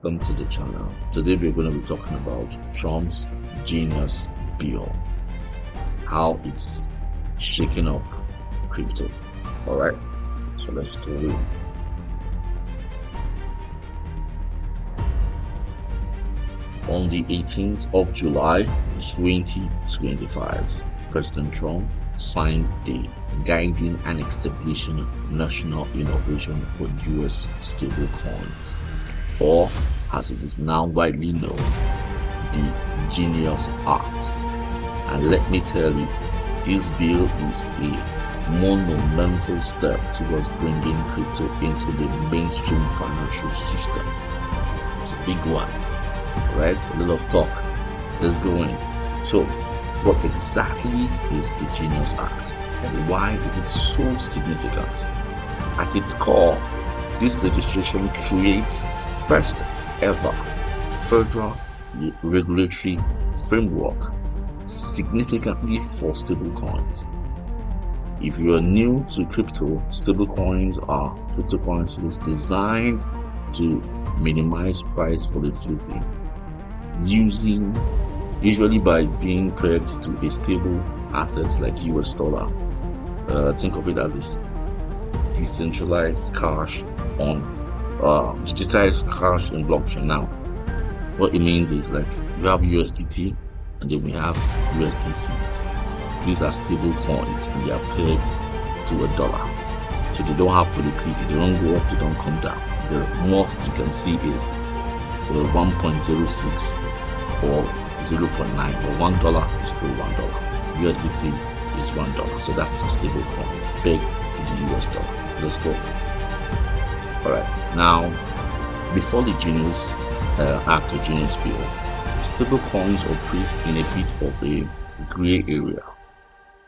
welcome to the channel. Today we're going to be talking about Trump's genius bill, how it's shaking up crypto. Alright, so let's go in. On the 18th of July 2025, President Trump signed the Guiding and Establishing National Innovation for US Stablecoins, or as it is now widely known, the Genius Act. And let me tell you, this bill is a monumental step towards bringing crypto into the mainstream financial system. It's a big one, right? A lot of talk. Let's go in. So, what exactly is the Genius Act, and why is it so significant? At its core, this legislation creates first ever federal regulatory framework significantly for stablecoins. If you are new to crypto, stablecoins are cryptocurrencies designed to minimize price volatility, usually by being pegged to a stable asset like US dollar. Think of it as this decentralized cash on digitized cash in blockchain. Now, what it means is, like, we have USDT and then we have USDC. These are stable coins and they are pegged to a dollar, so they don't have volatility. They don't go up, they don't come down. The most you can see is 1.06 or 0.9, but $1 is still $1. USDT is $1, so that's a stable coin. It's pegged to the US dollar. Let's go. Alright, now before the Genius Act or Genius Bill, stable coins operate in a bit of a gray area.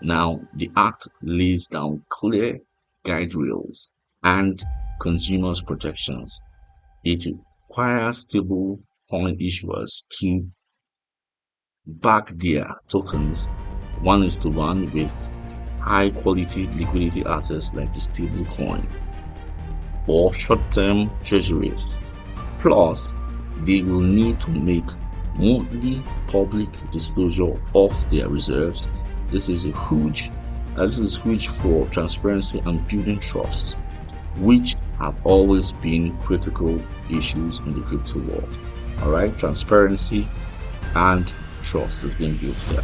Now, the Act lays down clear guide rails and consumers' protections. It requires stable coin issuers to back their tokens 1:1 with high quality liquidity assets like the stable coin or short-term treasuries. Plus, they will need to make monthly public disclosure of their reserves. This is huge for transparency and building trust, which have always been critical issues in the crypto world. Alright, transparency and trust has been built here.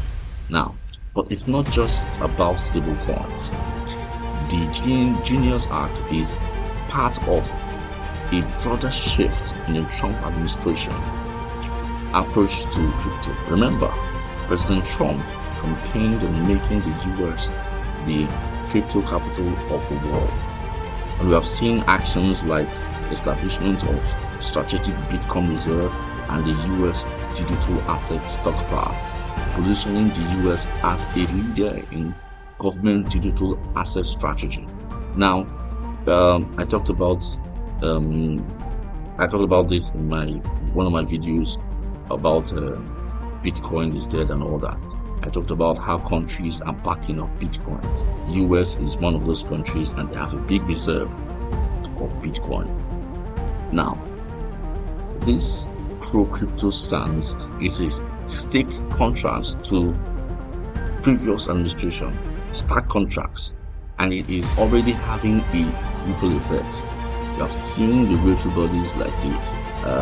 Now, but it's not just about stable coins. The Genius Act is part of a broader shift in the Trump administration approach to crypto. Remember, President Trump campaigned on making the US the crypto capital of the world. And we have seen actions like establishment of strategic Bitcoin reserve and the US digital asset stockpile, positioning the US as a leader in government digital asset strategy. Now, I talked about this in one of my videos about Bitcoin is dead and all that. I talked about how countries are backing up Bitcoin. US is one of those countries and they have a big reserve of Bitcoin. Now, this pro-crypto stance is a stark contrast to previous administration, smart contracts, and it is already having a ripple effect. You have seen the regulatory bodies like the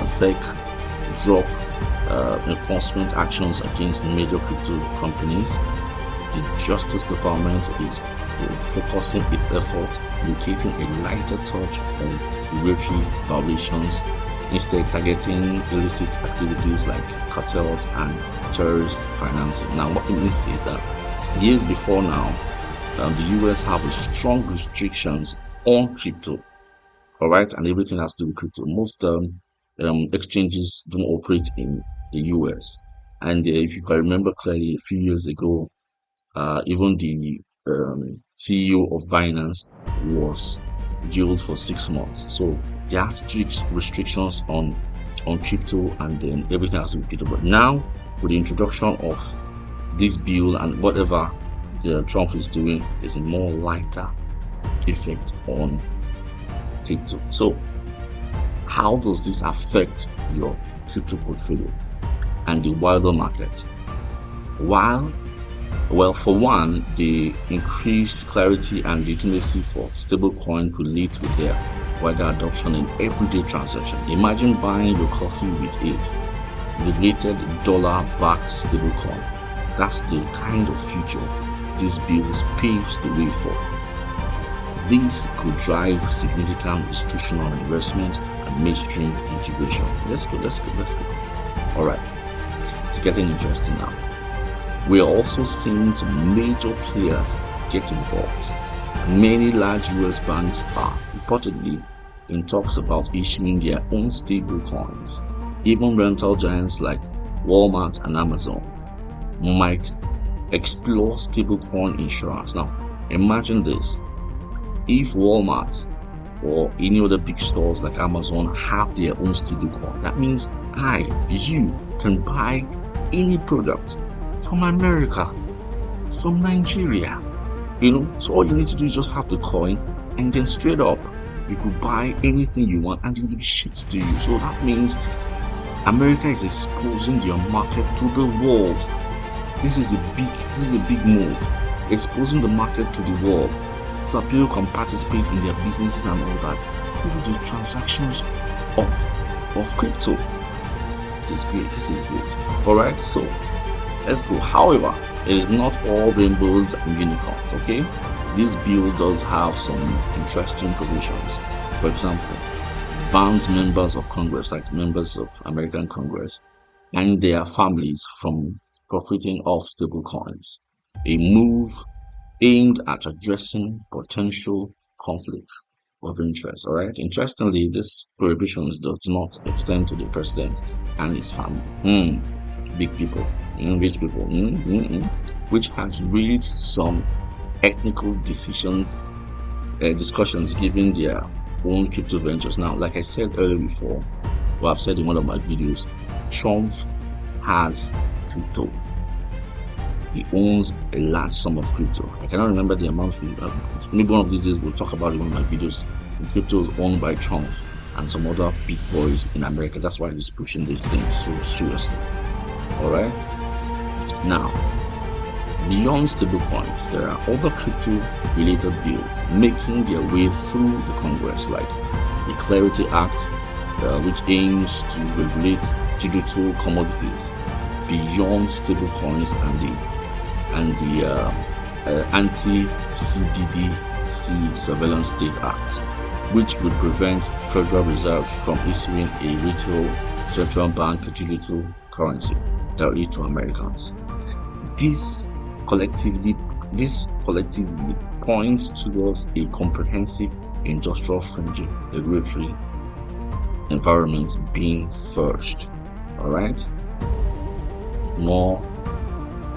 SEC drop enforcement actions against the major crypto companies. The Justice Department is focusing its efforts, locating a lighter touch on regulatory violations, instead targeting illicit activities like cartels and terrorist financing. Now, what it means is that years before now, the US have strong restrictions on crypto. Alright, and everything has to do with crypto. Most exchanges don't operate in the US, and if you can remember clearly, a few years ago, even the CEO of Binance was jailed for 6 months. So there are strict restrictions on crypto, and then everything has to be crypto. But now, with the introduction of this bill and whatever Trump is doing, is a more lighter effect on crypto. So How does this affect your crypto portfolio and the wider market? Well, for one, the increased clarity and legitimacy for stablecoin could lead to their wider adoption in everyday transactions. Imagine buying your coffee with a related dollar-backed stablecoin. That's the kind of future this bill paves the way for. This could drive significant institutional investment and mainstream integration. Let's go. All right, it's getting interesting now. We are also seeing some major players get involved. Many large US banks are reportedly in talks about issuing their own stable coins. Even rental giants like Walmart and Amazon might explore stablecoin insurance. Now, imagine this. If Walmart or any other big stores like Amazon have their own stablecoin, that means you can buy any product from America, from Nigeria, so all you need to do is just have the coin, and then straight up you could buy anything you want and it will be shipped to you. So that means America is exposing their market to the world. This is a big move, exposing the market to the world so that people can participate in their businesses and all that. People do transactions of crypto. This is great. All right, so let's go. However, it is not all rainbows and unicorns, okay? This bill does have some interesting provisions. For example, bans members of Congress, like members of American Congress, and their families from profiting off stable coins. A move aimed at addressing potential conflict of interest. All right. Interestingly, this prohibitions does not extend to the president and his family. Big people, rich people, which has raised some technical discussions given their own crypto ventures. Now, like I said earlier before, or I've said in one of my videos, Trump has crypto. He owns a large sum of crypto. I cannot remember the amount. Maybe one of these days we'll talk about it in one of my videos. The crypto is owned by Trump and some other big boys in America. That's why he's pushing this thing so seriously. All right. Now, beyond stablecoins, there are other crypto-related bills making their way through the Congress, like the Clarity Act, which aims to regulate digital commodities beyond stablecoins, and the Anti-CBDC Surveillance State Act, which would prevent Federal Reserve from issuing a retail central bank digital currency directly to Americans. This collectively points towards a comprehensive industrial-friendly regulatory environment being first. All right, more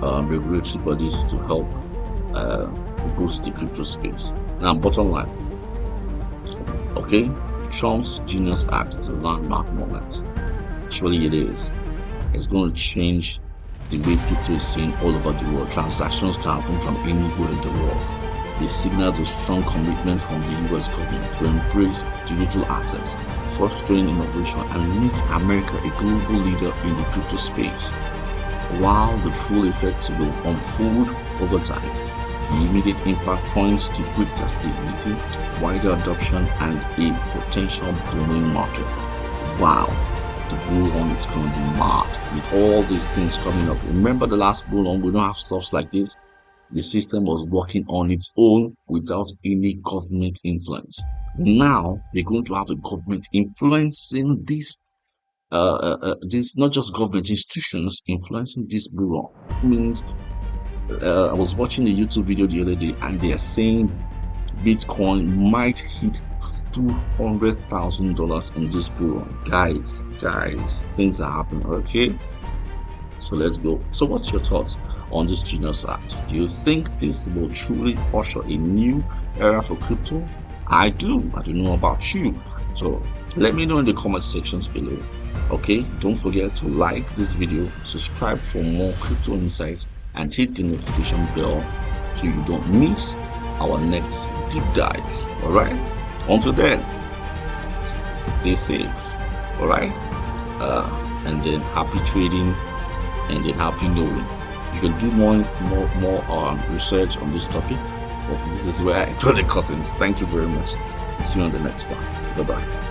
regulatory bodies to help boost the crypto space. Now, bottom line, okay, Trump's Genius Act is a landmark moment. Actually, it is. It's going to change the way crypto is seen all over the world. Transactions can happen from anywhere in the world. They signaled a strong commitment from the US government to embrace digital assets, fostering innovation, and make America a global leader in the crypto space. While the full effects will unfold over time, the immediate impact points to greater stability, wider adoption, and a potential booming market. Wow, the bull run is going to be mad with all these things coming up. Remember the last bull run, we don't have stuff like this. The system was working on its own without any government influence. Now we're going to have the government influencing this, not just government institutions influencing this bull run. It means I was watching a YouTube video the other day, and they are saying Bitcoin might hit $200,000 in this bull run. Guys, things are happening. Okay, so let's go. So what's your thoughts on this Genius Act? Do you think this will truly usher a new era for crypto? I do. I don't know about you. So let me know in the comment sections below. Okay, don't forget to like this video, subscribe for more crypto insights, and hit the notification bell so you don't miss our next deep dive. All right, until then, stay safe. All right, and then happy trading, and then happy knowing. You can do more research on this topic. But this is where I draw the curtains. Thank you very much. See you on the next one. Bye bye.